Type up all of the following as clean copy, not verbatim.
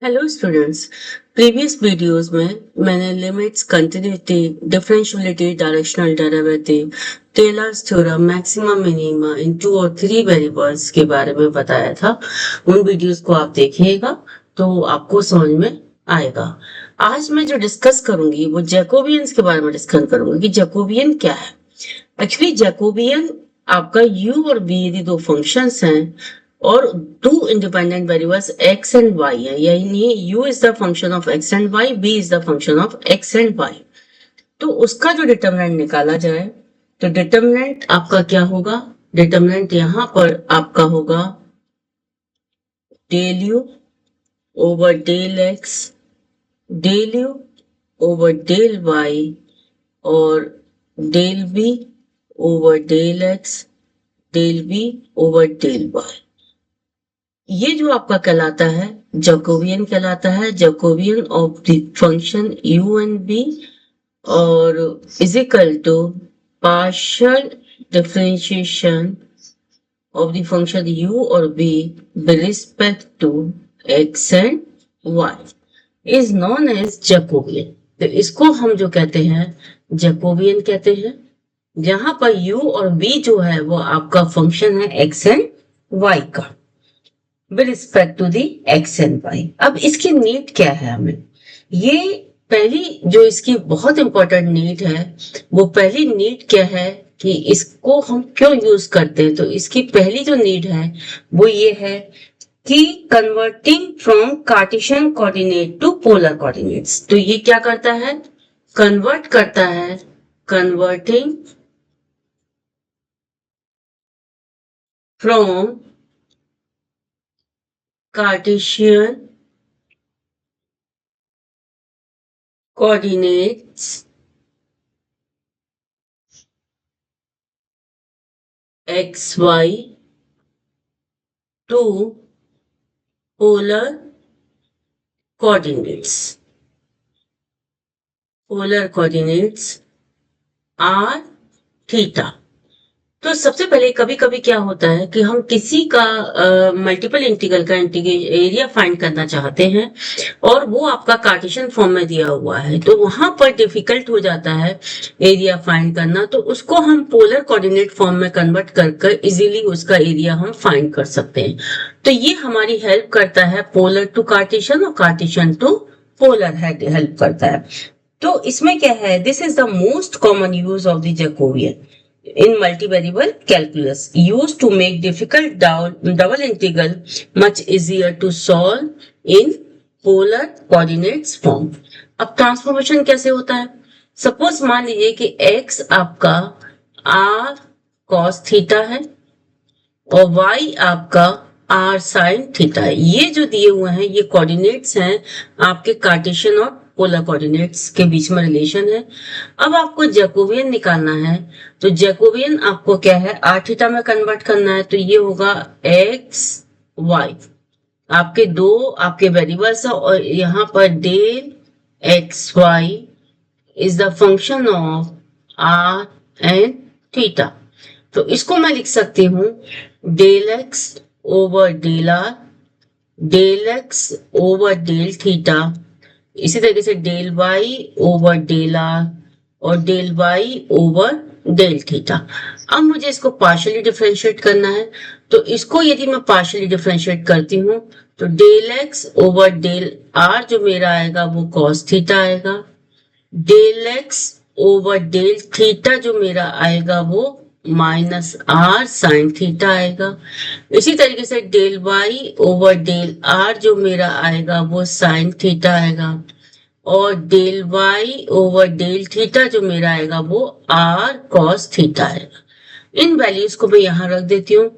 Hello students. Previous videos में मैंने limits, continuity, differentiality, directional derivative, Taylor's theorem, maximum minima in 2 और 3 variables के बारे में बताया था। उन वीडियोस को आप देखिएगा तो आपको समझ में आएगा। आज मैं जो डिस्कस करूंगी वो जैकोबियंस के बारे में डिस्कस करूंगी कि जैकोबियन क्या है। एक्चुअली जैकोबियन आपका u और v यदि दो फंक्शंस हैं और two independent variables x and y है, यानी u is the function of x and y, v is the function of x and y, तो उसका जो डिटरमिनेंट निकाला जाए तो डिटरमिनेंट आपका क्या होगा? डिटरमिनेंट यहां पर आपका होगा del u over del x, del u over del y और del v over del x, del v over del y। ये जो आपका कहलाता है जैकोबियन कहलाता है। Jacobian of the function u and v और is equal to partial differentiation of the function u और v with respect to x and y is known as Jacobian. तो इसको हम जो कहते हैं जैकोबियन कहते हैं। जहां पर u और v जो है वो आपका फंक्शन है x एंड y का with respect to the x and y. अब इसकी नीड क्या है? हमें ये पहली जो इसकी बहुत इंपॉर्टेंट नीड है, वो पहली नीड क्या है कि इसको हम क्यों यूज करते हैं? तो इसकी पहली जो नीड है वो ये है कि converting from Cartesian coordinate to polar coordinates. तो ये क्या करता है? कन्वर्ट करता है, converting from Cartesian coordinates x, y to polar coordinates. Polar coordinates r, theta. तो सबसे पहले कभी कभी क्या होता है कि हम किसी का मल्टीपल इंटीग्रल का एरिया फाइंड करना चाहते हैं और वो आपका कार्टेशियन फॉर्म में दिया हुआ है, तो वहां पर डिफिकल्ट हो जाता है एरिया फाइंड करना। तो उसको हम पोलर कोऑर्डिनेट फॉर्म में कन्वर्ट कर इजीली उसका एरिया हम फाइंड कर सकते हैं। तो ये हमारी हेल्प करता है पोलर टू कार्टेशियन और कार्टेशियन टू पोलर हेल्प करता है। तो इसमें क्या है? This is the most common use of the Jacobian in multivariable calculus, used to make difficult double integral much easier to solve in polar coordinates form. अब transformation कैसे होता है? सपोज मान लीजिए कि x आपका r cos थीटा है और y आपका r sin थीटा है। ये जो दिए हुए हैं ये कोऑर्डिनेट्स हैं आपके कार्टेशियन और पोलर कोऑर्डिनेट्स के बीच में रिलेशन है। अब आपको जैकोबियन निकालना है, तो जैकोबियन आपको क्या है? r थीटा में कन्वर्ट करना है, तो ये होगा x y। आपके दो आपके वेरिएबल्स है और यहाँ पर del x y is the function of r and theta. तो इसको मैं लिख सकती हूँ del x over del r, del x over del theta, इसी तरीके से del y over del r और del y over del theta. अब मुझे इसको पार्शियली डिफरेंशिएट करना है, तो इसको यदि मैं पार्शियली डिफरेंशिएट करती हूँ तो del x over del r जो मेरा आएगा वो कॉस थीटा आएगा, del x over del theta जो मेरा आएगा वो माइनस आर साइन थीटा आएगा। इसी तरीके से del y over del r जो मेरा आएगा वो साइन थीटा आएगा और del y over del theta जो मेरा आएगा वो आर कॉस थीटा आएगा। इन वैल्यूज को मैं यहां रख देती हूँ।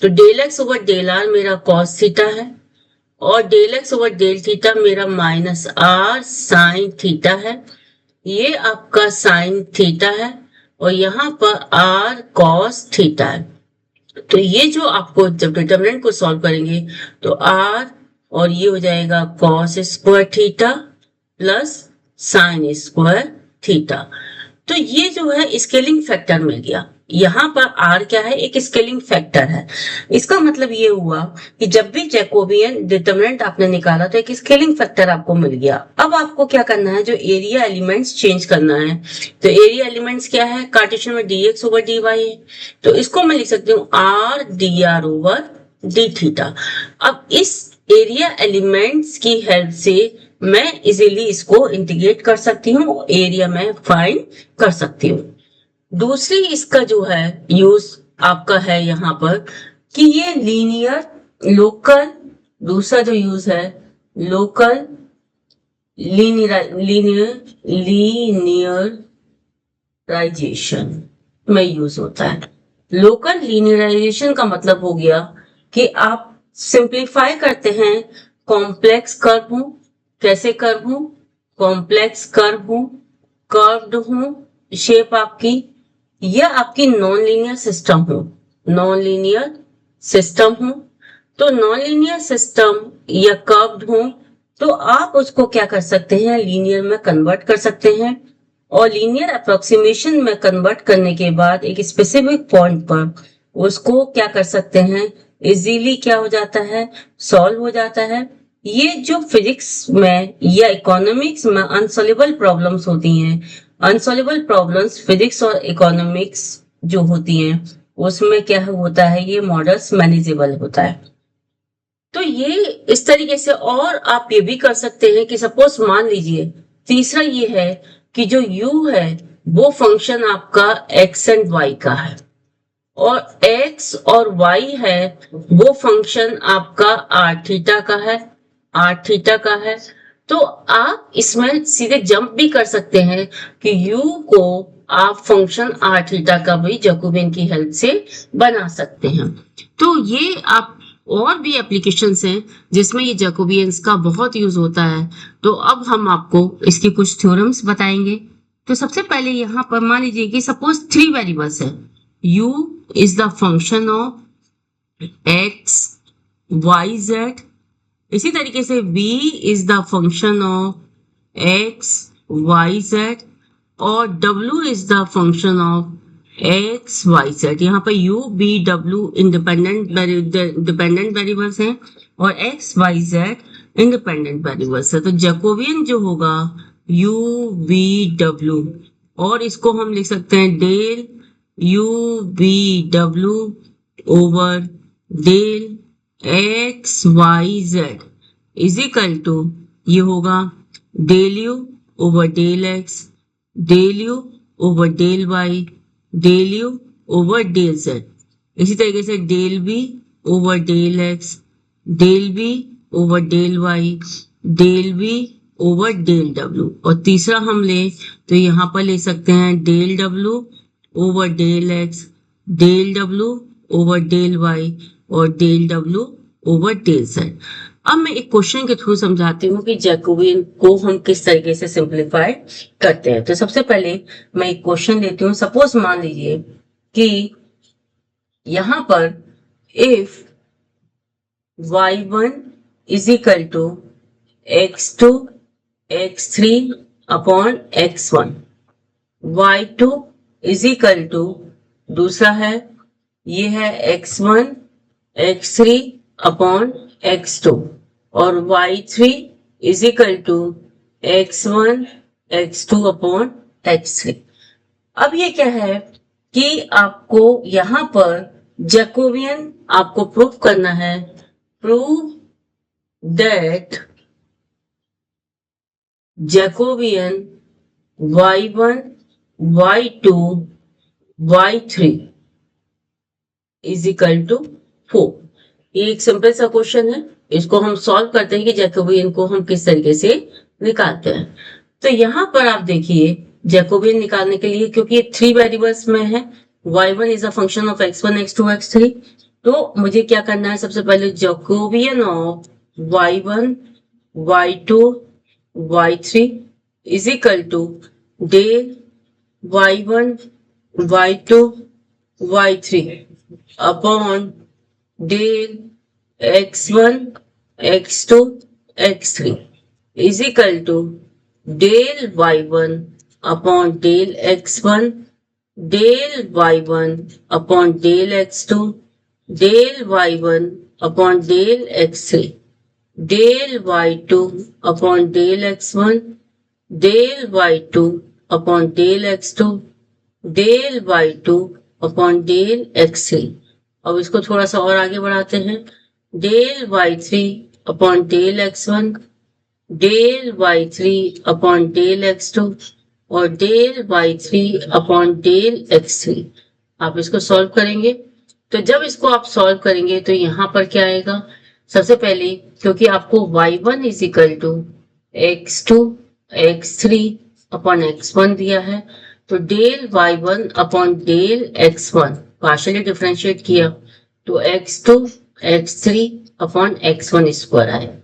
तो del x over del r मेरा कॉस थीटा है और del x over del theta मेरा माइनस आर साइन थीटा है। ये आपका साइन थीटा है और यहाँ पर r cos थीटा है। तो ये जो आपको जब डिटरमिनेंट को सॉल्व करेंगे तो r और ये हो जाएगा cos square theta plus sine square theta. तो ये जो है स्केलिंग फैक्टर मिल गया। यहाँ पर आर क्या है, एक स्केलिंग फैक्टर है। इसका मतलब ये हुआ कि जब भी जैकोबियन डिटरमिनेंट आपने निकाला तो एक स्केलिंग फैक्टर आपको मिल गया। अब आपको क्या करना है, जो एरिया एलिमेंट्स चेंज करना है। तो एरिया एलिमेंट्स क्या है, कार्टेशियन में dx ओवर dy है, तो इसको मैं लिख सकती हूँ r dr over d theta. अब इस एरिया एलिमेंट्स की हेल्प से मैं इजीली इसको इंटीग्रेट कर सकती हूँ, एरिया में फाइंड कर सकती हूँ। दूसरी इसका जो है यूज आपका है यहाँ पर कि ये लीनियर लोकल, दूसरा जो यूज है लोकल लीनियराइजेशन में यूज होता है। लोकल लीनियराइजेशन का मतलब हो गया कि आप सिंप्लीफाई करते हैं कॉम्प्लेक्स कर्व हूं, कैसे कर्व हूं, कॉम्प्लेक्स कर्व हूं, कर्व्ड हूं, शेप आपकी, यह आपकी नॉन लीनियर सिस्टम हो, नॉन लीनियर सिस्टम हो, तो नॉन लीनियर सिस्टम या कर्व्ड हो तो आप उसको क्या कर सकते हैं, लीनियर में कन्वर्ट कर सकते हैं। और लीनियर अप्रोक्सीमेशन में कन्वर्ट करने के बाद एक स्पेसिफिक पॉइंट पर उसको क्या कर सकते हैं, इजीली क्या हो जाता है, सॉल्व हो जाता है। ये जो फिजिक्स में या इकोनॉमिक्स में अनसॉल्वेबल प्रॉब्लम्स होती हैं, अनसॉल्वेबल प्रॉब्लम्स फिजिक्स और इकोनॉमिक्स जो होती हैं उसमें क्या होता है, ये मॉडल्स मैनेजेबल होता है। तो ये इस तरीके से। और आप ये भी कर सकते हैं कि सपोज मान लीजिए तीसरा ये है कि जो u है वो फंक्शन आपका x एंड y का है और x और y है वो फंक्शन आपका r थीटा का है, r थीटा का है। तो आप इसमें सीधे जंप भी कर सकते हैं कि u को आप फंक्शन r थीटा का भी जैकोबियन की हेल्प से बना सकते हैं। तो ये आप और भी एप्लीकेशंस हैं जिसमें ये जैकोबियंस का बहुत यूज होता है। तो अब हम आपको इसकी कुछ थ्योरम्स बताएंगे। तो सबसे पहले यहाँ पर मान लीजिए कि सपोज 3 वेरिएबल्स है, u is the function of x y z, इसी तरीके से v is the function of x y z और w is the function of x Y z. यहाँ पर u b w dependent variables हैं और x Y z independent variables है। तो जैकोबियन जो होगा u v w, और इसको हम लिख सकते हैं del u v w over del x Y z is equal to, ये होगा del u over del x, del u over del y, del u over del z, इसी तरीके से del b over del x, del b over del y, del b over del w। और तीसरा हम ले तो यहाँ पर ले सकते हैं del w over del x, del w over del y और del w over del z। अब मैं एक क्वेश्चन के थ्रू समझाती हूँ कि जैकोबियन को हम किस तरीके से सिंप्लीफाई करते हैं। तो सबसे पहले मैं एक क्वेश्चन लेती हूँ। सपोज मान लीजिए कि यहां पर if y1 is equal to x2 x3 upon x1, y2 is equal to, दूसरा है ये है x1 x3 अपॉन x2 और y3 is equal to x1 x2 upon x3। अब ये क्या है कि आपको यहां पर जैकोबियन आपको प्रूव करना है, prove that Jacobian y1 y2 y3 is equal to 4। ये एक सिंपल सा क्वेश्चन है, इसको हम सॉल्व करते हैं कि जैकोबियन को हम किस तरीके से निकालते हैं। तो यहां पर आप देखिए जैकोबियन निकालने के लिए, क्योंकि ये 3 वेरिएबल्स में है, y1 is a function of x1 x2 x3, तो मुझे क्या करना है, सबसे पहले Jacobian of y1 y2 y3 is equal to del y1 y2 y3 upon del x1 x2 x3 is equal to del y1 upon del x1 del y1 upon del x2, del y1 upon del x3, del y2 upon del x1, del y2 upon del x2, del y2 upon del x3। अब इसको थोड़ा सा और आगे बढ़ाते हैं। Del y3 upon del x1, del y3 upon del x2 और del y3 upon del x3। आप इसको सॉल्व करेंगे तो जब इसको आप सॉल्व करेंगे तो यहां पर क्या आएगा, सबसे पहले क्योंकि आपको y1 is equal to x2 x3 upon x1 दिया है, तो del y1 upon del x1 partially differentiate किया तो x2 x3 upon x1 square आया।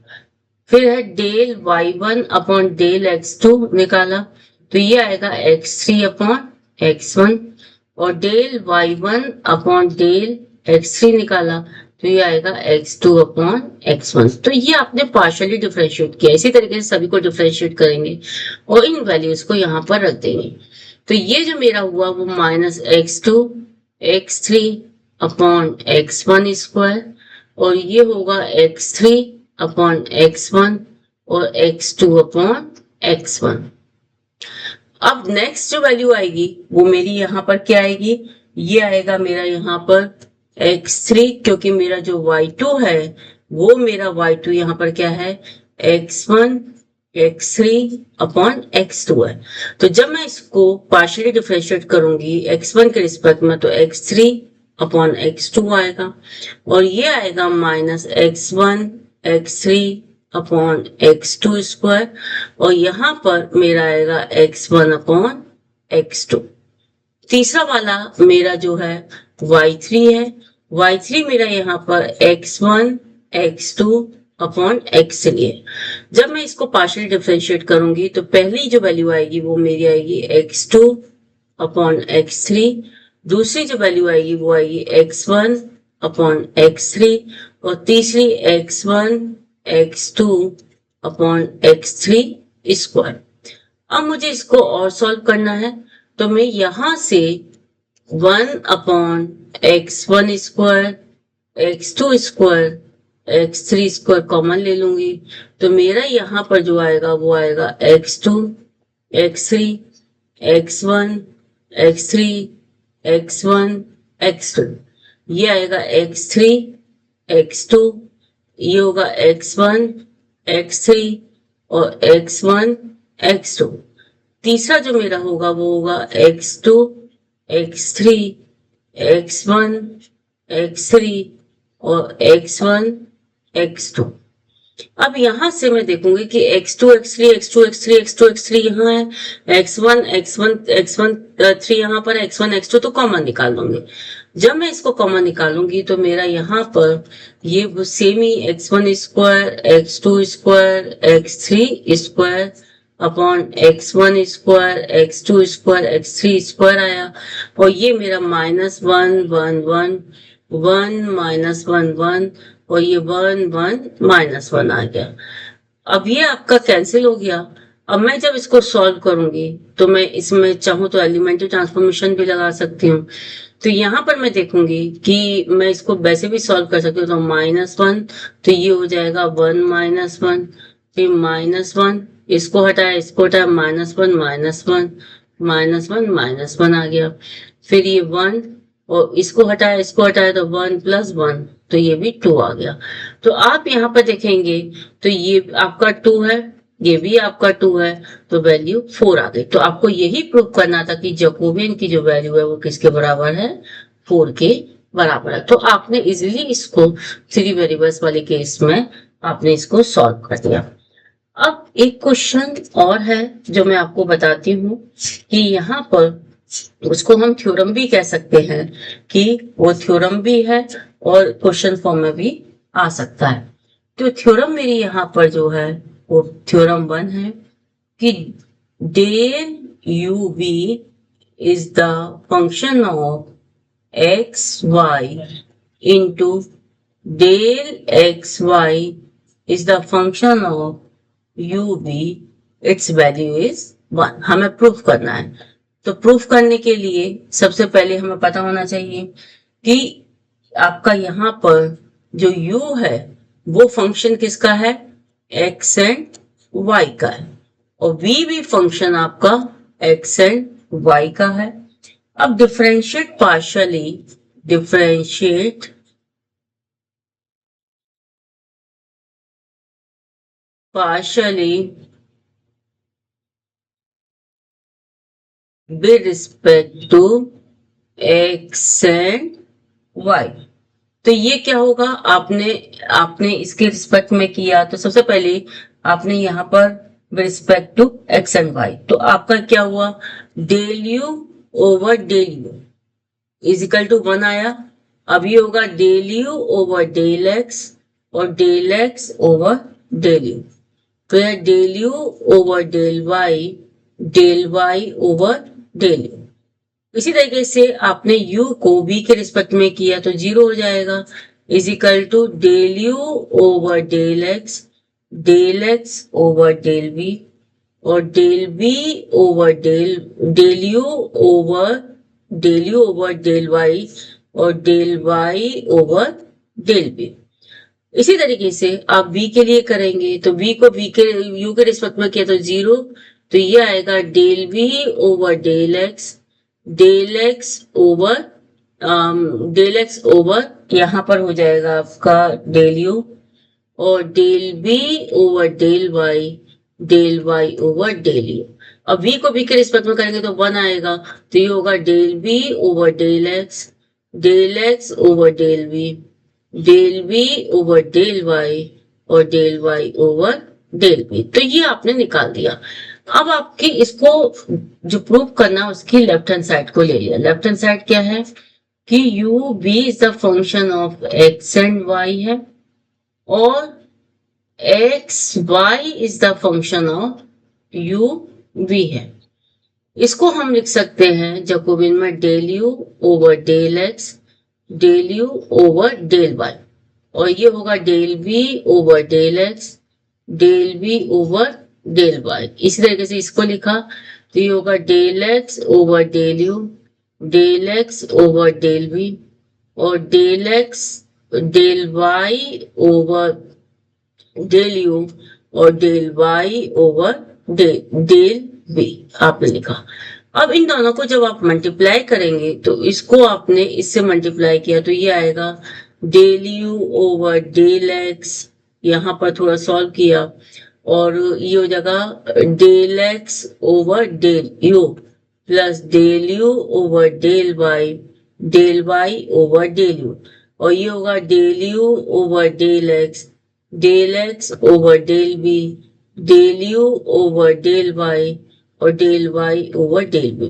फिर है del y1 upon del x2 निकाला तो ये आएगा x3 अपॉन x1 और del y1 upon del x3 निकाला तो ये आएगा x2 अपॉन x1। तो ये आपने पार्शियली डिफरेंशिएट किया। इसी तरीके से सभी को डिफरेंशिएट करेंगे और इन वैल्यूज को यहाँ पर रख देंगे। तो ये जो मेरा हुआ वो minus x2 x3 upon x1 square और ये होगा x3 अपॉन x1 और x2 अपॉन x1। अब नेक्स्ट जो वैल्यू आएगी वो मेरी यहाँ पर क्या आएगी, ये आएगा मेरा यहाँ पर x3, क्योंकि मेरा जो y2 है वो मेरा y2 यहाँ पर क्या है x1 x3 अपॉन x2 है। तो जब मैं इसको पार्शियली डिफरेंशिएट करूंगी x1 के रिस्पेक्ट में तो x3 अपॉन x2 आएगा और ये आएगा minus x1 x3 upon x2 square और यहां पर मेरा आएगा x1 अपॉन x2। तीसरा वाला मेरा जो है y3 है, y3 मेरा यहाँ पर x1 x2 अपॉन x3 है। जब मैं इसको पार्शियल डिफरेंशिएट करूंगी तो पहली जो वैल्यू आएगी वो मेरी आएगी x2 अपॉन x3, दूसरी जो वैल्यू आएगी वो आएगी x1 अपॉन x3 और तीसरी x1 x2 upon x3 square. अब मुझे इसको और सॉल्व करना है तो मैं यहां से 1 upon x1 square x2 square x3 square common ले लूंगी तो मेरा यहाँ पर जो आएगा वो आएगा x2 x3 x1 x3 x1 x2, ये आएगा x3 x2, ये होगा x1 x3 और x1 x2। तीसरा जो मेरा होगा वो होगा x2 x3 x1 x3 और x1 x2। अब यहां से मैं देखूंगी कि x2 x3 x2 x3 x2 x3 यहाँ है, x1 x1 x1 3 यहाँ पर x1 x2 तो कॉमन निकाल लूंगी। जब मैं इसको कॉमन निकालूंगी तो मेरा यहाँ पर ये सेम ही x1 square x2 square x3 square upon x1 square x2 square x3 square आया और ये मेरा माइनस 1 1 1 1 माइनस 1 1 और ये 1 1 माइनस 1 आ गया। अब ये आपका कैंसिल हो गया। अब मैं जब इसको सॉल्व करूंगी तो मैं इसमें चाहूँ तो एलिमेंट्री ट्रांसफॉर्मेशन भी लगा सकती हूँ। तो यहाँ पर मैं देखूंगी कि मैं इसको वैसे भी सॉल्व कर सकती हूँ। तो -1 तो ये हो जाएगा 1 -1, फिर -1 इसको हटाया इसको हटाया -1 -1 -1 आ गया, फिर ये 1 और इसको हटाया तो 1 + 1 तो ये भी 2 आ गया। तो आप यहाँ पर देखेंगे तो ये आपका 2 है, ये भी आपका 2 है, तो वैल्यू 4 आ गई। तो आपको यही प्रूव करना था कि जैकोबियन की जो वैल्यू है वो किसके बराबर है, 4 के बराबर है। तो आपने इजीली इसको 3 वेरिएबल्स वाले केस में आपने इसको सॉल्व कर दिया। अब एक क्वेश्चन और है जो मैं आपको बताती हूँ कि यहाँ पर उसको हम थ्योरम भी कह सकते हैं कि वो थ्योरम भी है और क्वेश्चन फॉर्म में भी आ सकता है। तो थ्योरम मेरी यहाँ पर जो है वो थ्योरम 1 है कि del u v is the function of x y into del x y is the function of u v, it's value is 1। हमें प्रूफ करना है तो प्रूफ करने के लिए सबसे पहले हमें पता होना चाहिए कि आपका यहाँ पर जो u है वो फंक्शन किसका है, x एंड y का है, और v भी फंक्शन आपका x एंड y का है। अब differentiate partially with respect to x and y। तो ये क्या होगा, आपने आपने इसके रिस्पेक्ट में किया तो सबसे पहले आपने यहाँ पर with respect to x and y, तो आपका क्या हुआ, del u over del u is equal to 1 आया। अब ये होगा del u over del x और del x over del u, फिर del u over del y over del u. इसी तरीके से आपने u को v के रिस्पेक्ट में किया तो 0 हो जाएगा, is equal to del u over del x over del v और del v over del u over del y और del y over del v। इसी तरीके से आप v के लिए करेंगे तो v को u के रिस्पेक्ट में किया तो 0, तो ये आएगा del v over del x over यहाँ पर हो जाएगा आपका डेल यू और del b over del y over del u. अब v को v के रिस्पेक्ट में करेंगे तो 1 आएगा, तो ये होगा del b over del x over del b over del y over del b. तो ये आपने निकाल दिया। अब आपके इसको जो प्रूव करना है उसकी लेफ्ट हैंड साइड को ले लिया। लेफ्ट हैंड साइड क्या है कि u v is the function of x and y है और x y is the function of u v है। इसको हम लिख सकते हैं जैकोबियन में del u over del u over del y और ये होगा del v over del v over del y। इसी तरीके से इसको लिखा तो ये होगा del x over del x over del v और del y over del u और del y over del v आपने लिखा। अब इन दोनों को जब आप मल्टीप्लाई करेंगे तो इसको आपने इससे मल्टीप्लाई किया तो ये आएगा del u over del x, यहाँ पर थोड़ा सॉल्व किया और ये हो जाएगा del x over del u plus del u over del y over del u और ये होगा del u over del x over del b del u over del y और del y over del b.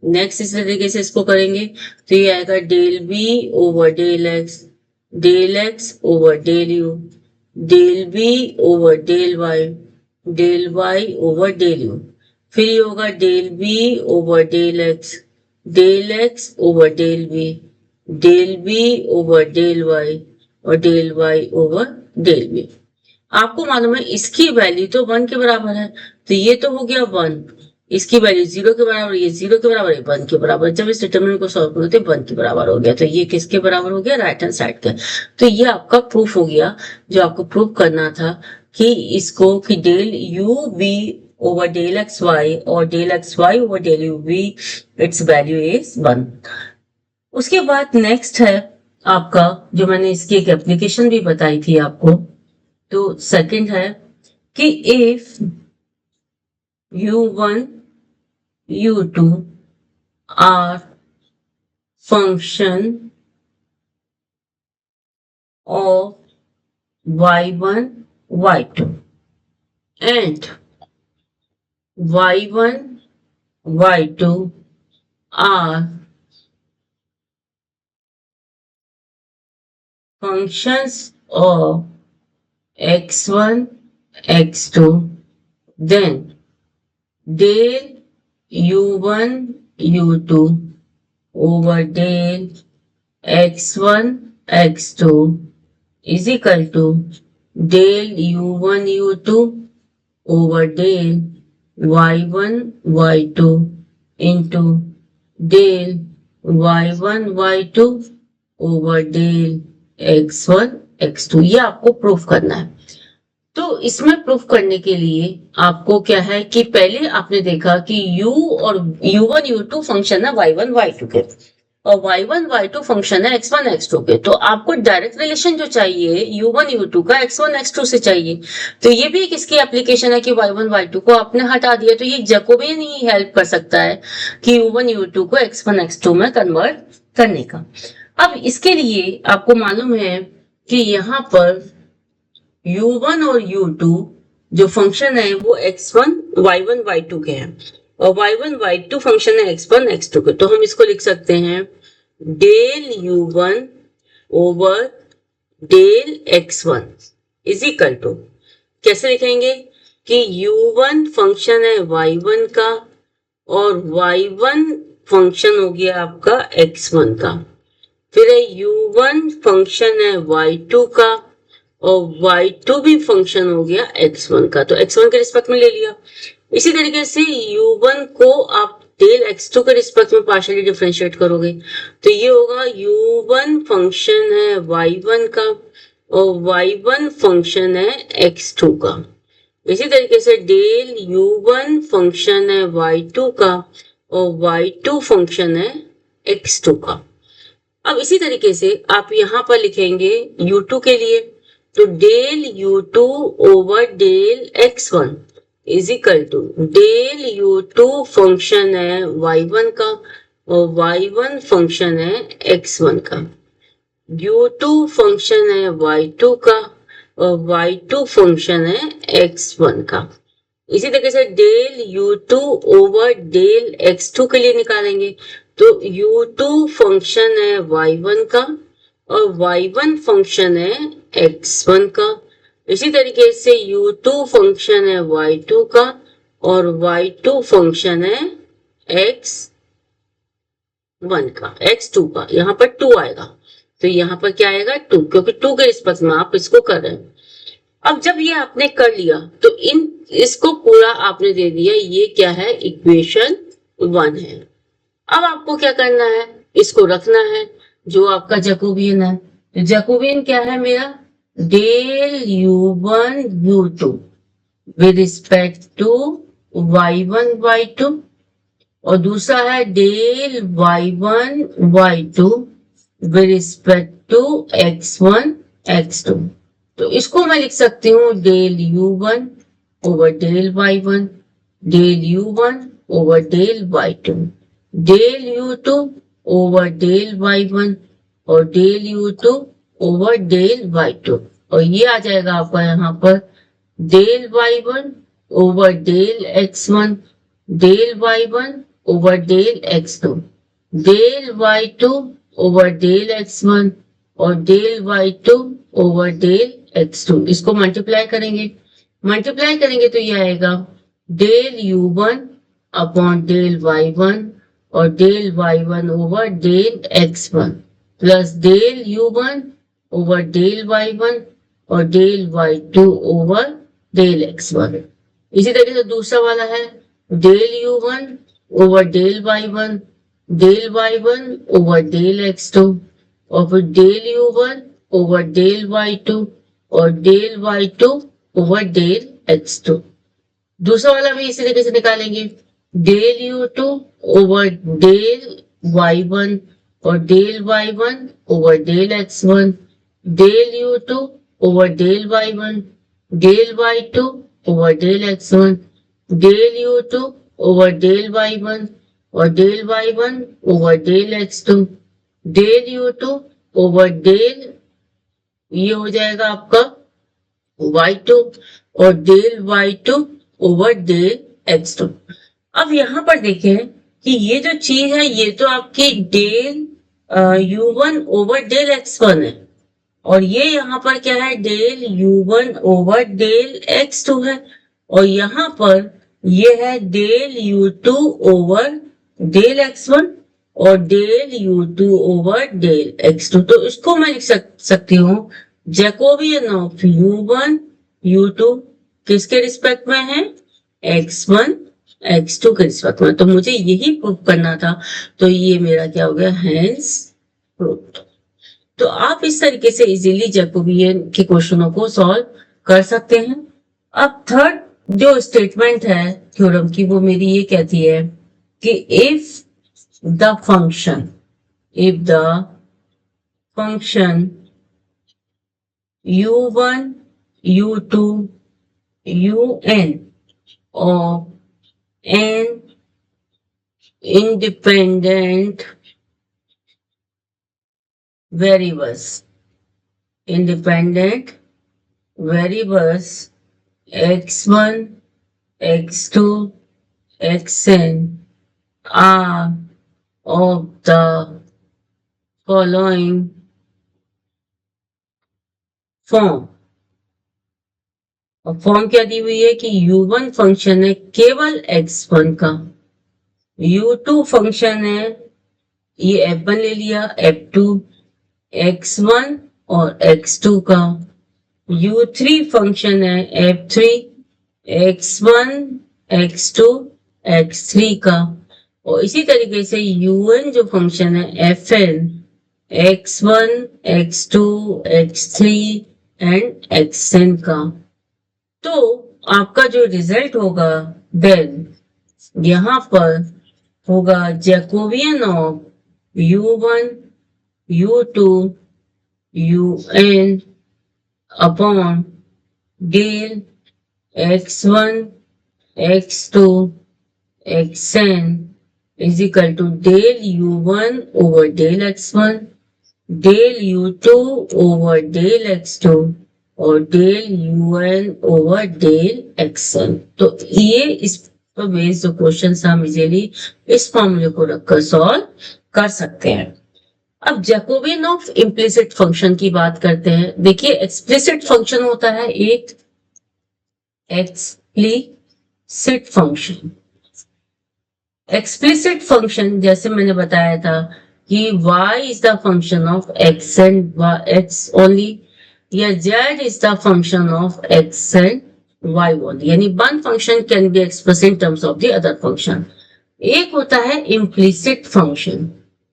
Next इस तरीके से इसको करेंगे तो ये आएगा del b over del x over del you del b over del y over del u, फिर ये होगा del b over del x over del b over del y और del y over del b. आपको मालूम है इसकी value तो 1 के बराबर है, तो ये तो हो गया 1, इसकी वैल्यू 0 के बराबर, ये 0 के बराबर, ये 1 के बराबर। जब इस डिटरमिनेंट को सॉल्व करो तो 1 के बराबर हो गया, तो ये किसके बराबर हो गया, राइट हैंड साइड का। तो ये आपका प्रूफ हो गया जो आपको प्रूफ करना था कि इसको कि del u v over del x y और del x y over del u v its value is 1। उसके बाद नेक्स्ट है आपका जो मैंने इसकी एक एप्लीकेशन भी बताई थी आपको, तो सेकंड है कि if u1 u2 are function of y1 y2 and y1 y2 are functions of x1 x2 then del u1 u2 over del x1 x2 is equal to del u1 u2 over del y1 y2 into del y1 y2 over del x1 x2। ये आपको proof करना है। तो इसमें proof करने के लिए आपको क्या है कि पहले आपने देखा कि u और u1 u2 फंक्शन है y1 y2 के, और y1 y2 फंक्शन है x1 x2 के। तो आपको डायरेक्ट रिलेशन जो चाहिए u1 u2 का x1 x2 से चाहिए। तो ये भी एक इसकी एप्लीकेशन है कि y1 y2 को आपने हटा दिया, तो ये जैकोबियन ही हेल्प कर सकता है कि u1 u2 को x1 x2 में कन्वर्ट करने का। अब इसके लिए आपको मालूम है कि यहाँ पर u1 और u2 जो फंक्शन है वो x1 y1 y2 के हैं, और y1 y2 फंक्शन है x1 x2 के। तो हम इसको लिख सकते हैं del u1 over del x1 is equal to, कैसे लिखेंगे कि u1 फंक्शन है y1 का और y1 फंक्शन हो गया आपका x1 का, फिर है u1 फंक्शन है y2 का और y2 भी फंक्शन हो गया x1 का, तो x1 के रिस्पेक्ट में ले लिया। इसी तरीके से u1 को आप डेल x2 के रिस्पेक्ट में पार्शियली डिफरेंशिएट करोगे, तो ये होगा u1 फंक्शन है y1 का और y1 फंक्शन है x2 का। इसी तरीके से डेल u1 फंक्शन है y2 का और y2 फंक्शन है x2 का। अब इसी तरीके से आप यहां पर लिखेंगे u2 के लिए, तो del u2 over del x1 is equal to del u2 function है y1 का और y1 फंक्शन है x1 का, u2 फंक्शन है y2 का और y2 फंक्शन है x1 का। इसी तरीके से del u2 over del x2 के लिए निकालेंगे, तो u2 फंक्शन है y1 का और y1 फंक्शन है x1 का। इसी तरीके से u2 फंक्शन है y2 का और y2 फंक्शन है x1 का, x2 का। यहाँ पर 2 आएगा, तो यहाँ पर क्या आएगा 2, क्योंकि 2 के रिस्पेक्ट में आप इसको कर रहे हैं। अब जब ये आपने कर लिया तो इसको पूरा आपने दे दिया, ये क्या है इक्वेशन 1 है। अब आपको क्या करना है, इसको रखना है जो आपका जैकोबियन है। तो जैकोबियन क्या है मेरा, del u1 u2 with respect to y1 y2, और दूसरा है del y1 y2 with respect to x1 x2। तो इसको मैं लिख सकती हूँ del u1 over del y1, del u1 over del y2, del u2 over del y1 और del u2 over del y2, और ये आ जाएगा आपका यहाँ पर del y1 over del x1, del y1 over del x2, del y2 over del x1 और del y2 over del x2। इसको multiply करेंगे तो ये आएगा del u1 upon del y1 और del y1 over del x1 plus del u1 over del y1 और del y2 over del x1। इसी तरीके से दूसरा वाला है del u1 over del y1, del y1 over del x2 और फिर del u1 over del y2 और del y2 over del x2। दूसरा वाला भी इसी तरीके से निकालेंगे, del u2 over del y1 और del y1 over del x1, del u2 over del y1, del y2 over del x1, del u2 over del y1 और del y1 over del x2, del u2 over del, ये हो जाएगा आपका y2 और del y2 over del x2। अब यहां पर देखें कि ये जो चीज है ये तो आपकी del u1 over del x1 है, और ये यहाँ पर क्या है del u1 over del x2 है, और यहाँ पर ये है del u2 over del x1 और del u2 over del x2। तो इसको मैं लिख सकती हूँ जैकोबियन ऑफ u1 u2 किसके रिस्पेक्ट में है, x1 x2 के रिस्पेक्ट में। तो मुझे यही प्रूव करना था, तो ये मेरा क्या हो गया, हेंस प्रूव्ड। तो आप इस तरीके से इजीली जैकोबियन के क्वेश्चनों को सॉल्व कर सकते हैं। अब थर्ड जो स्टेटमेंट है थ्योरम की, वो मेरी ये कहती है कि if the function u1 u2 un of n independent variables x1 x2 xn are of the following form। और फॉर्म क्या दी हुई है कि u1 फंक्शन है केवल x1 का, u2 फंक्शन है, ये f1 ले लिया, f2 x1 और x2 का, u3 फंक्शन है f3 x1 x2 x3 का, और इसी तरीके से un जो फंक्शन है fn x1 x2 x3 and xn का। तो आपका जो रिजल्ट होगा देन यहां पर होगा Jacobian of u1 u2 un upon del x1 x2 xn is equal to del u1 over del x1 del u2 over del x2 और del un over del xn। तो ये इस पर बेस्ड जो क्वेश्चन हम इजीली इस फॉर्मूले को रखकर सॉल्व कर सकते हैं। अब जैकोबियन ऑफ इम्प्लिसिट फंक्शन की बात करते हैं। देखिए एक्सप्लिसिट फंक्शन होता है एक एक्सप्लिसिट फंक्शन। एक्सप्लिसिट फंक्शन जैसे मैंने बताया था कि y is the function of x and x only, या z is the function of x and y only, यानी one function can be express in terms of the other function. एक होता है इम्प्लिसिट फंक्शन।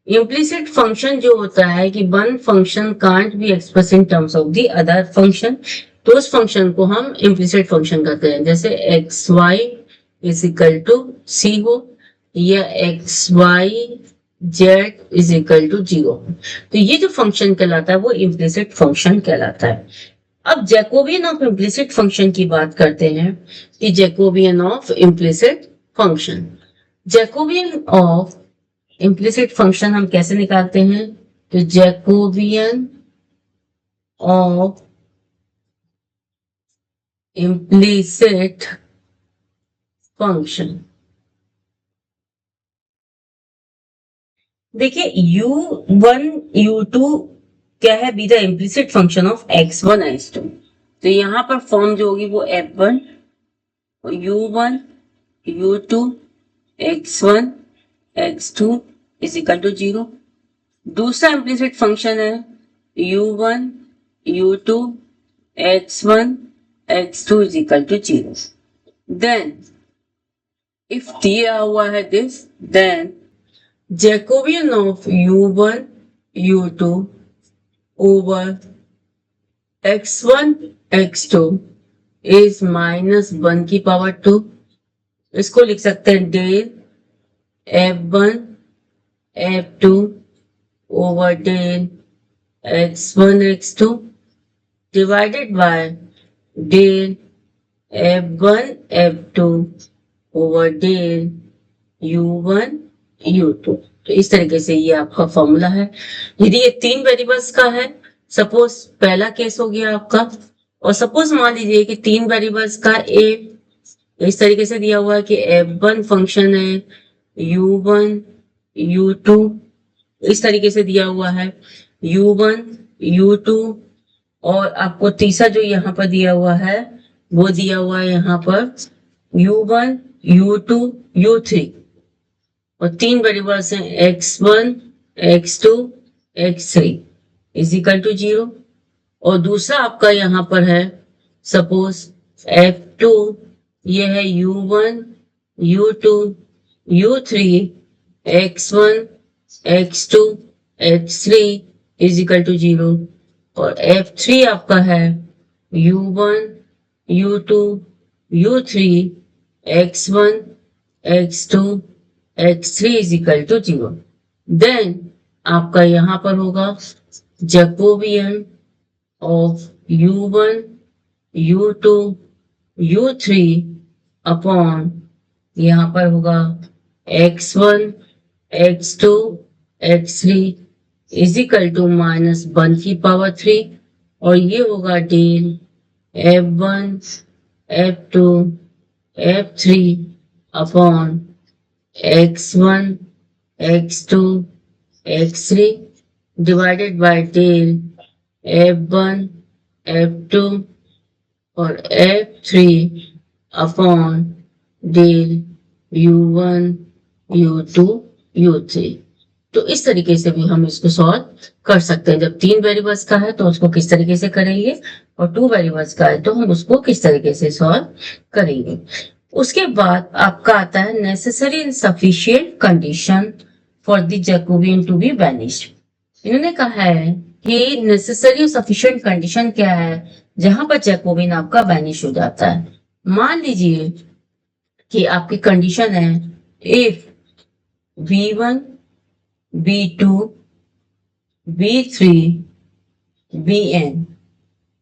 इम्प्लिसिट फंक्शन जो होता है कि one function can't be express in terms of the other function, तो उस फंक्शन को हम इम्प्लिसिट फंक्शन कहते हैं। जैसे x y is equal to c हो, या x Y z is equal to 0, तो ये जो फंक्शन कहलाता है वो इम्प्लिसिट फंक्शन कहलाता है। अब जैकोबियन ऑफ इम्प्लिसिट फंक्शन की बात करते हैं कि Jacobian of implicit function, Jacobian of implicit function हम कैसे निकालते हैं, तो जैकोबियन ऑफ इम्प्लिसिट फंक्शन, देखिए u1 u2 क्या है, be the implicit function of x1 x2। तो यहां पर फॉर्म जो होगी वो f1 और u1 u2 x1 x2 is equal to 0। दूसरा इम्प्लिसिट फंक्शन है u1 u2 x1 x2 is equal to 0। Then if दिया हुआ है this, then Jacobian of u1 u2 over x1 x2 is -1 की पावर 2। इसको लिख सकते हैं del f1 f2 over del x1 x2 divided by del f1 f2 over del u1 u2। तो इस तरीके से ये आपका फॉर्मूला है। यदि ये 3 वेरिएबल्स का है, सपोज पहला केस हो गया आपका, और सपोज मान लीजिए कि 3 वेरिएबल्स का ए इस तरीके से दिया हुआ है कि f1 फंक्शन है u1 u2, इस तरीके से दिया हुआ है u1 u2, और आपको तीसरा जो यहाँ पर दिया हुआ है वो दिया हुआ है यहाँ पर u1 u2 u3, और 3 वेरिएबल्स हैं x1 x2 x3 is equal to 0। और दूसरा आपका यहाँ पर है सपोज f2, ये है u1 U2, U3, X1, X2, X3 is equal to 0 और F3 आपका है U1, U2, U3, X1, X2, X3 is equal to 0। Then आपका यहां पर होगा Jacobian of U1, U2, U3 upon यहां पर होगा X1, X2, X3 is equal to -1 की पावर 3 और ये होगा del F1, F2, F3 upon X1, X2, X3 divided by del F1, F2 और F3 upon del U1, U2, U3। तो इस तरीके से भी हम इसको सॉल्व कर सकते हैं। जब 3 वेरिएबल्स का है तो उसको किस तरीके से करेंगे और 2 वेरिएबल्स का है तो हम उसको किस तरीके से सॉल्व करेंगे। उसके बाद आपका आता है necessary and sufficient condition for the Jacobian to be vanished. इन्होंने कहा है कि नेसेसरी और सफिशिएंट कंडीशन क्या है जहां पर जैकोबियन आपका वैनिश हो जाता है। मान लीजिए कि आपकी कंडीशन है if V1, V2, V3, Vn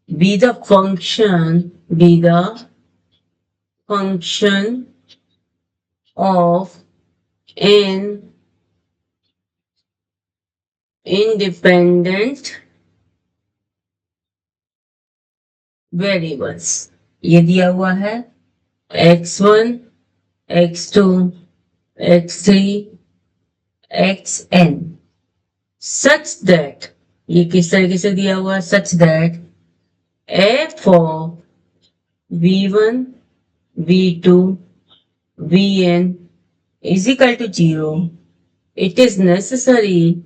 be the function of n independent variables। ये दिया हुआ है X1, X2, X3, Xn such that ये किस तरीके से दिया हुआ है such that f of V1, V2, Vn is equal to 0 it is necessary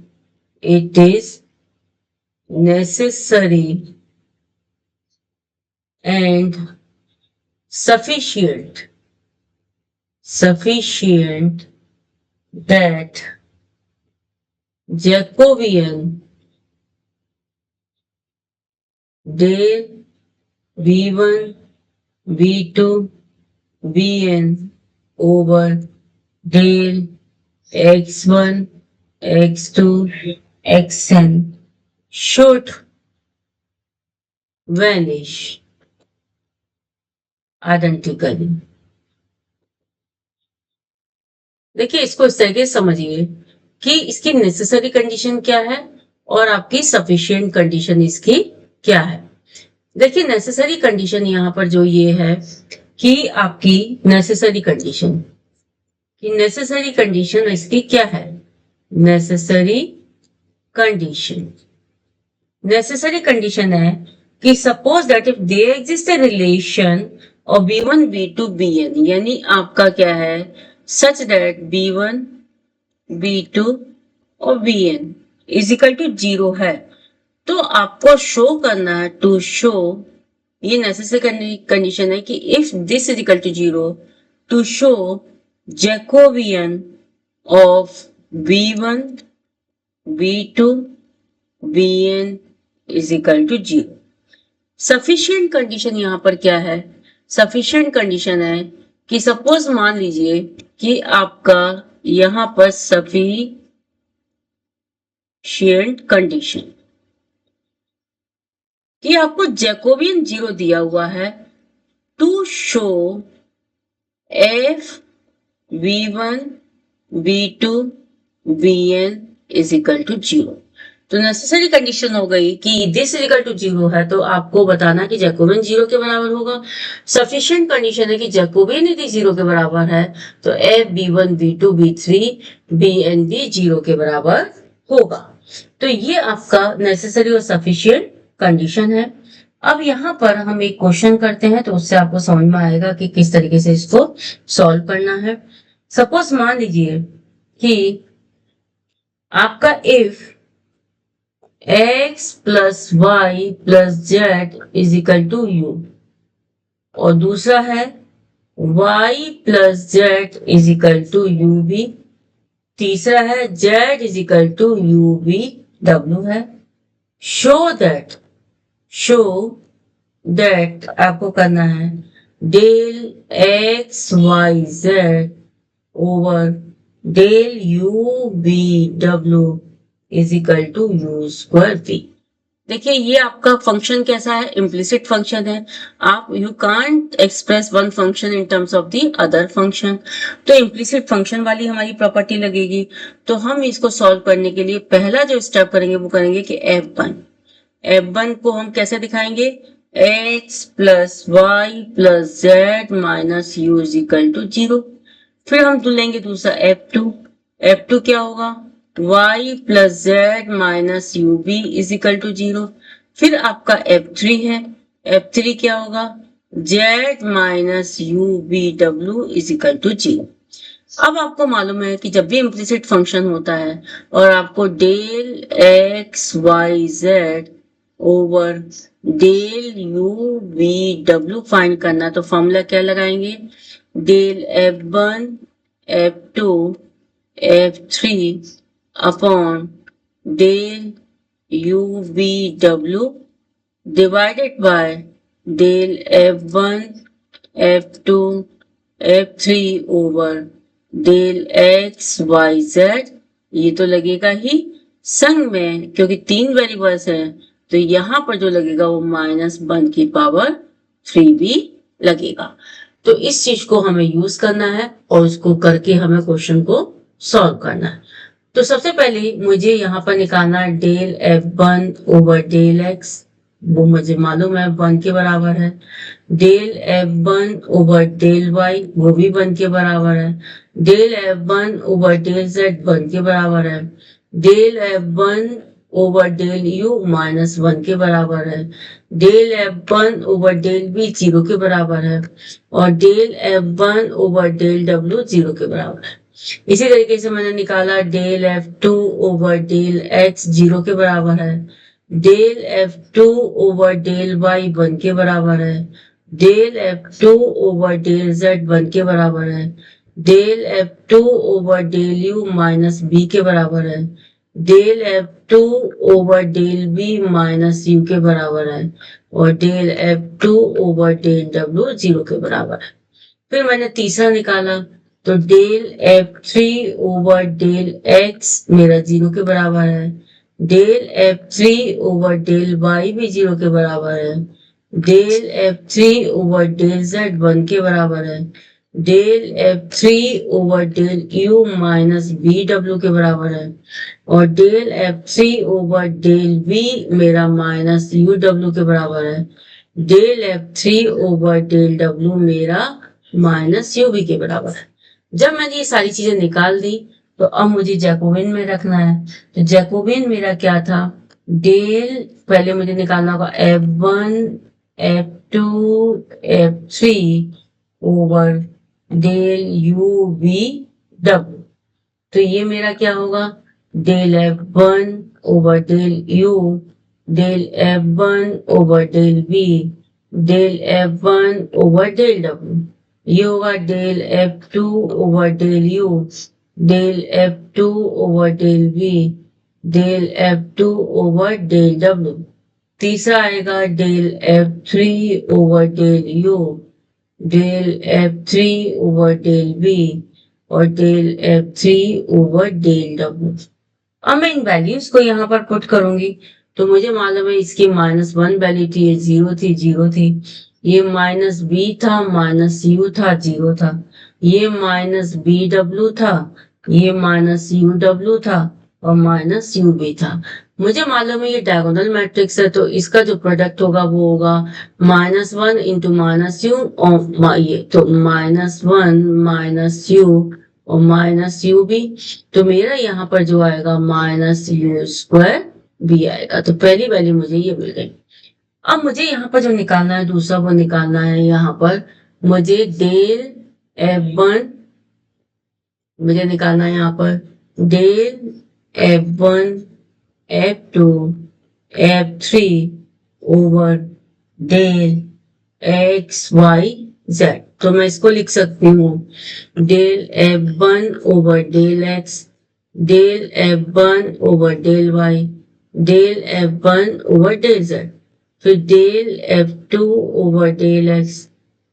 and sufficient that Jacobian del V1, V2, Vn over del X1, X2, Xn should vanish identically। देखिए इसको इस तरीके से समझिए कि इसकी नेसेसरी कंडीशन क्या है और आपकी सफिशिएंट कंडीशन इसकी क्या है। देखिए नेसेसरी कंडीशन यहां पर जो ये है कि आपकी नेसेसरी कंडीशन इसकी क्या है। नेसेसरी कंडीशन है कि suppose that if there exist a relation of B1, B2, Bn यानी आपका क्या है सच दैट B1, B2 और Bn इज इक्वल टू 0 है तो आपको शो करना है टू शो ये नेसेसरी कंडीशन है कि if this is equal to 0 to show Jacobian of V1, V2, Vn is equal to 0। Sufficient condition यहां पर क्या है। सफिशिएंट कंडीशन है कि सपोज मान लीजिए कि आपका यहां पर सफिशिएंट कंडीशन कि आपको जैकोबियन 0 दिया हुआ है to show F V1, V2, Vn is equal to 0। तो नेसेसरी कंडीशन हो गई कि दिस इज इक्वल टू 0 है तो आपको बताना कि जैकोबियन 0 के बराबर होगा। सफिशिएंट कंडीशन है कि जैकोबियन यदि 0 के बराबर है तो f B1, B2, B3, Bn भी 0 के बराबर होगा। तो ये आपका नेसेसरी और सफिशिएंट कंडीशन है। अब यहां पर हम एक क्वेश्चन करते हैं तो उससे आपको समझ में आएगा कि किस तरीके से इसको सॉल्व करना है। सपोज मान लीजिए कि आपका if x plus y plus z is equal to u और दूसरा है y plus Z is equal to U V. तीसरा है z is equal to U B W है। शो दैट आपको करना है del x Y Z over del you B W is equal to U square V. देखिए ये आपका function कैसा है, इम्प्लिसिट फंक्शन है। आप you can't express one function in terms of the other function, तो इम्प्लिसिट फंक्शन वाली हमारी प्रॉपर्टी लगेगी। तो हम इसको सॉल्व करने के लिए पहला जो स्टेप करेंगे वो करेंगे कि f1 को हम कैसे दिखाएंगे, x plus y plus z minus u is equal to 0। फिर हम लेंगे दूसरा f2 क्या होगा, y plus z minus u b is equal to 0। फिर आपका f3 है, f3 क्या होगा, z minus u B W is equal to 0। अब आपको मालूम है कि जब भी इम्प्लिसिट फंक्शन होता है और आपको del x Y Z over del you B डब्ल्यू फाइंड करना, तो फॉर्मूला क्या लगाएंगे, del f1 f2 f3 upon del you B डब्ल्यू divided by del f1 f2 f3 over del x Y z. ये तो लगेगा ही संग में, क्योंकि 3 वेरिएबल्स हैं, तो यहां पर जो लगेगा वो -1 की पावर 3 भी लगेगा। तो इस चीज को हमें यूज करना है और उसको करके हमें क्वेश्चन को सॉल्व करना है। तो सबसे पहले मुझे यहाँ पर निकालना है del f1 over del x, वो मुझे मालूम है 1 के बराबर है। Del f1 over del y वो भी 1 के बराबर है। Del f1 over del z 1 के बराबर है। Del f1 over del u -1 के बराबर है। Del f1 over del b 0 के बराबर है और del f1 over del w 0 के बराबर है। इसी तरीके से मैंने निकाला del f2 over del x 0 के बराबर है। Del f2 over del y 1 के बराबर है। Del f2 over del z 1 के बराबर है। Del f2 over del u minus b के बराबर है। Del f2 over del b minus u के बराबर है और del f2 over del w 0 के बराबर है। फिर मैंने तीसरा निकाला, तो del f3 over del x मेरा 0 के बराबर है। Del f3 over del y भी 0 के बराबर है। Del f3 over del z 1 के बराबर है। Del f3 over del u minus b डब्ल्यू के बराबर है और del f3 over del v मेरा माइनस यू डब्ल्यू के बराबर है। Del f3 over del w मेरा माइनस यू बी के बराबर है। जब मैंने ये सारी चीजें निकाल दी तो अब मुझे जैकोबिन में रखना है। तो जैकोबिन मेरा क्या था, डेल पहले मुझे निकालना होगा f1 f2 f3 over del u v w। तो ये मेरा क्या होगा, del f1 over del u, del f1 over del v, del f1 over del w। ये होगा del f2 over del u, del f2 over del v, del f2 over del w। तीसरा आएगा del f3 over del u, del f3 over del v और del f3 over del w। अब मैं इन values को यहाँ पर put करूंगी तो मुझे मालूम है इसकी -1 वैल्यू थी, ये 0 थी 0 थी, ये माइनस बी था माइनस यू था 0 था, ये माइनस बी डब्ल्यू था, ये माइनस यू डब्ल्यू था और माइनस यू बी था। मुझे मालूम है ये डायगोनल मैट्रिक्स है तो इसका जो प्रोडक्ट होगा वो होगा -1 इंटू माइनस यू और ये तो -1 माइनस यू और माइनस यू बी। तो मेरा यहाँ पर जो आएगा माइनस यू स्क्वायर बी आएगा। तो पहली वैल्यू मुझे ये मिल गई। अब मुझे यहाँ पर जो निकालना है दूसरा वो निकालना है, यहाँ पर मुझे डेल f1 मुझे निकालना है, यहाँ पर del f1 f2 f3 over del x y z। तो मैं इसको लिख सकती हूँ del F1 over del x, del F1 over del y, del F1 over del z, फिर del F2 over del x,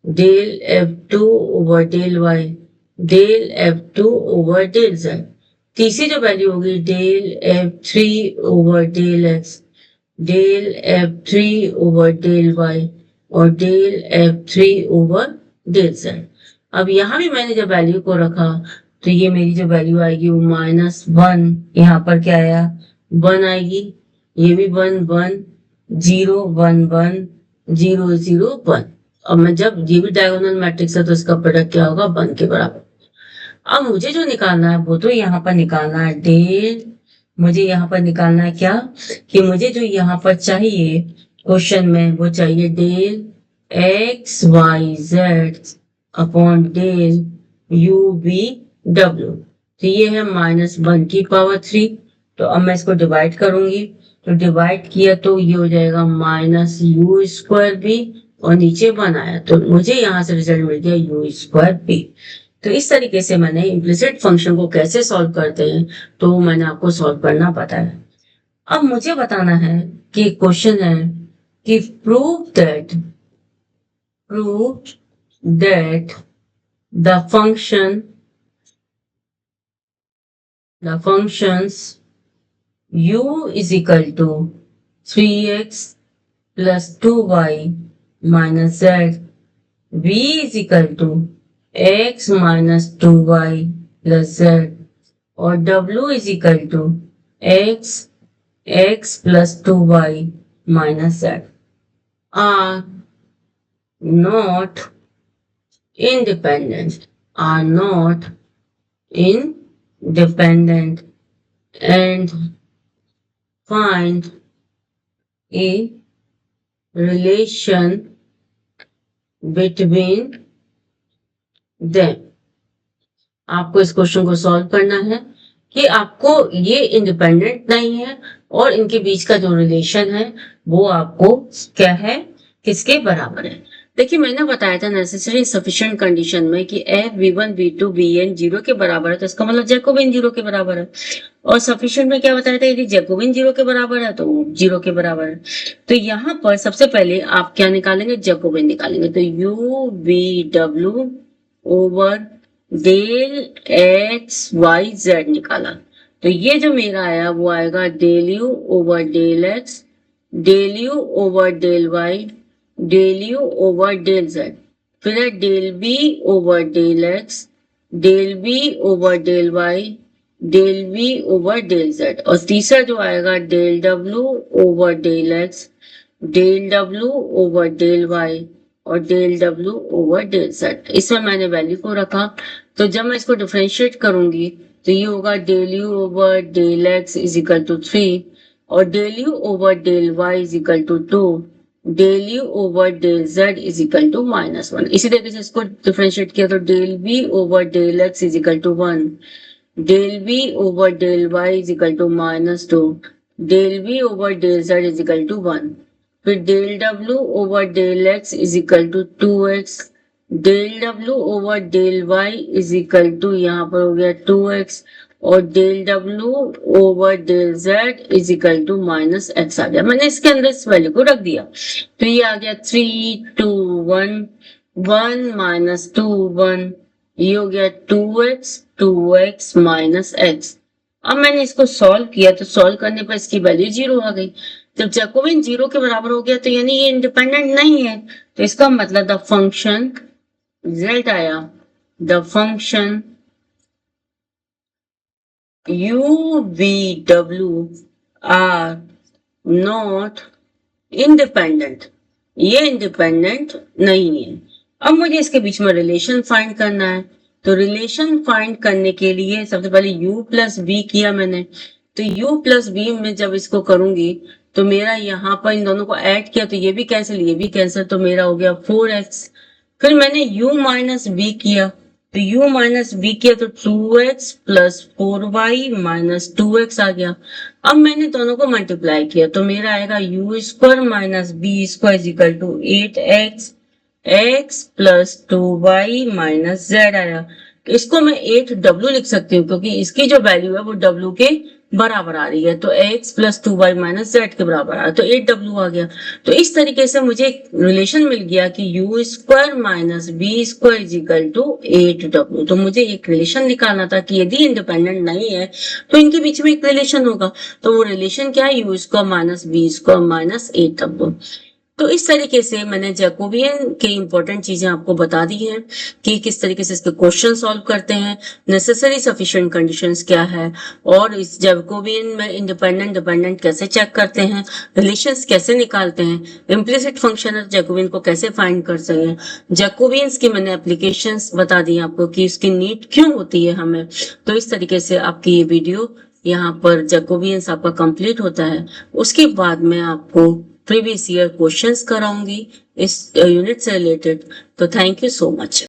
del F2 over del y, del F2 over del z. तीसरी जो value होगी del F3 over del x, del F3 over del y और del F3 over del Z. अब यहां भी मैंने जब value को रखा तो ये मेरी जो वैल्यू आएगी वो -1, यहाँ पर क्या आया 1 आएगी, ये भी 1 1 0 1 1 0 0 1। अब मैं जब ये भी डायगोनल मैट्रिक्स है तो इसका प्रोडक्ट क्या होगा 1 के बराबर। अब मुझे जो निकालना है वो तो यहाँ पर निकालना है डेल, मुझे यहाँ पर निकालना है क्या कि मुझे जो यहाँ पर चाहिए क्वेश्चन में वो चाहिए del x Y z upon del u v डब्ल्यू। तो ये है -1 की पावर 3। तो अब मैं इसको डिवाइड करूंगी, तो डिवाइड किया तो ये हो जाएगा -u²b और नीचे 1 आया तो मुझे यहाँ से रिजल्ट मिल गया u²b। तो इस तरीके से मैंने इम्प्लिसिट फंक्शन को कैसे सॉल्व करते हैं तो मैंने आपको सॉल्व करना बताया। अब मुझे बताना है कि क्वेश्चन है कि prove that the functions u is equal to 3x plus 2y minus z, v is equal to x minus 2y plus z और w is equal to x plus 2y minus z are not independent and find a relation between them। आपको इस question को solve करना है कि आपको ये independent नहीं है और इनके बीच का जो रिलेशन है वो आपको क्या है, किसके बराबर है। देखिए मैंने बताया था नेसेसरी सफिशिएंट कंडीशन में कि f v1 v2 vn 0 के बराबर है तो इसका मतलब जैकोबिन 0 के बराबर है, और सफिशिएंट में क्या बताया था यदि जैकोबिन 0 के बराबर है तो 0 के बराबर है। तो यहाँ पर सबसे पहले आप क्या निकालेंगे, जैकोबिन निकालेंगे। तो u v w over del x Y z निकाला तो ये जो मेरा आया वो आएगा del u over del x, del u over del y, del u over del z, फिर है del b over del x, del b over del y, del b over del z, और तीसरा जो आएगा डेल डब्ल्यू over del x, del डब्ल्यू over del y और del डब्ल्यू ओवर डेल जेड। इसमें मैंने वैल्यू को रखा तो जब मैं इसको डिफरेंशिएट करूंगी तो ये होगा del u over del x is equal to 3 और del u over del y is equal to 2, del u over del z is equal to -1। इसी तरीके से इसको डिफरेंशिएट किया तो del b over del x is equal to 1, del b over del y is equal to -2, del b over del z is equal to 1, फिर del डब्ल्यू over del x is equal to 2x, del डब्ल्यू over del y is equal to यहाँ पर हो गया 2x और del डब्ल्यू over del z is equal to -x आ गया। मैंने इसके अंदर इस वैल्यू को रख दिया तो ये आ गया 3 2 1 1 -2 1, ये हो गया 2x -x। अब मैंने इसको सॉल्व किया तो सॉल्व करने पर इसकी वैल्यू 0 आ गई। जब जैकोबिन 0 के बराबर हो गया तो यानी ये इंडिपेंडेंट नहीं है, तो इसका मतलब द फंक्शन रिजल्ट आया the function u v w are not independent, ये इंडिपेंडेंट नहीं है। अब मुझे इसके बीच में रिलेशन फाइंड करना है तो रिलेशन फाइंड करने के लिए सबसे पहले u प्लस b किया मैंने, तो u प्लस b में जब इसको करूंगी तो मेरा यहाँ पर इन दोनों को ऐड किया तो ये भी कैंसिल ये भी कैंसिल तो मेरा हो गया 4x। फिर मैंने u माइनस b किया तो u माइनस b किया तो 2x plus 4y minus 2x आ गया। अब मैंने दोनों को मल्टीप्लाई किया तो मेरा आएगा u² minus b² is equal to 8x x plus 2y minus z आया। तो इसको मैं 8w लिख सकती हूँ क्योंकि इसकी जो वैल्यू है वो w के बराबर आ रही है। तो x plus 2y minus z के बराबर आ रहा है, तो 8w आ गया। तो इस तरीके से मुझे एक रिलेशन मिल गया कि u square minus b square is equal to 8w। तो मुझे एक रिलेशन निकालना था कि यदि इंडिपेंडेंट नहीं है तो इनके बीच में एक रिलेशन होगा। तो वो रिलेशन क्या है, u square minus b square minus 8w। तो इस तरीके से मैंने जैकोबियन के इंपॉर्टेंट चीजें आपको बता दी हैं कि किस तरीके से इसके क्वेश्चन सॉल्व करते हैं, नेसेसरी सफिशिएंट कंडीशंस क्या है, और इस जैकोबियन में इंडिपेंडेंट डिपेंडेंट कैसे चेक करते हैं, रिलेशंस कैसे निकालते हैं, इम्प्लिसिट फंक्शन जैकोबियन को कैसे फाइंड कर सकते हैं। जैकोबियंस की मैंने एप्लीकेशंस बता दी आपको कि इसकी नीड क्यों होती है हमें। तो इस तरीके से आपकी ये वीडियो यहाँ पर जैकोबियंस आपका कंप्लीट होता है। उसके बाद मैं आपको प्रीवियस ईयर क्वेश्चंस कराऊंगी इस यूनिट से रिलेटेड। तो थैंक यू सो मच।